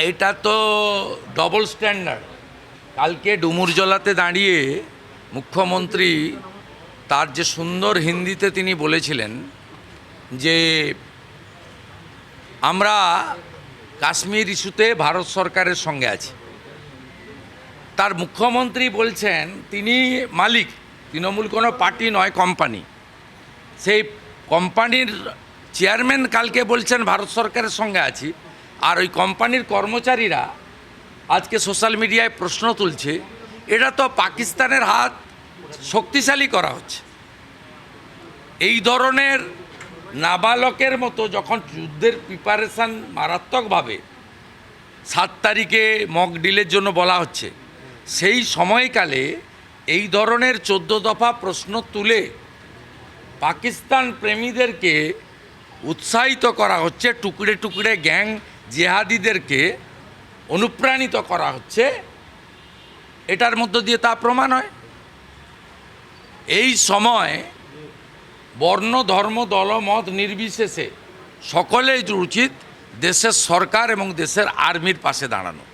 এটা তো double standard. কালকে ডুমুরজলাতে দাঁড়িয়ে মুখ্যমন্ত্রী তার যে সুন্দর হিন্দিতে তিনি বলেছিলেন যে আমরা কাশ্মীর ইস্যুতে ভারত সরকারের সঙ্গে আছি। তার মুখ্যমন্ত্রী বলছেন তিনি মালিক, তৃণমূল কোনো পার্টি নয়, কোম্পানি। সেই কোম্পানির চেয়ারম্যান কালকে বলছেন ভারত সরকারের সঙ্গে আছি, আর ওই কোম্পানির কর্মচারীরা আজকে সোশ্যাল মিডিয়ায় প্রশ্ন তুলছে এটা তো পাকিস্তানের হাত শক্তিশালী করা হচ্ছে। এই ধরনের নাবালকের মতো যখন যুদ্ধের প্রিপারেশান মারাত্মকভাবে 7 তারিখে মক ডিলের জন্য বলা হচ্ছে, সেই সময়কালে এই ধরনের 14 দফা প্রশ্ন তুলে পাকিস্তান প্রেমীদেরকে উৎসাহিত করা হচ্ছে, টুকরে টুকরে গ্যাং জেহাদিদেরকে অনুপ্রাণিত করা হচ্ছে, এটার মধ্য দিয়ে তা প্রমাণ হয়। এই সময় বর্ণ ধর্ম দলমত নির্বিশেষে সকলেই উচিত দেশের সরকার এবং দেশের আর্মির পাশে দাঁড়ানো।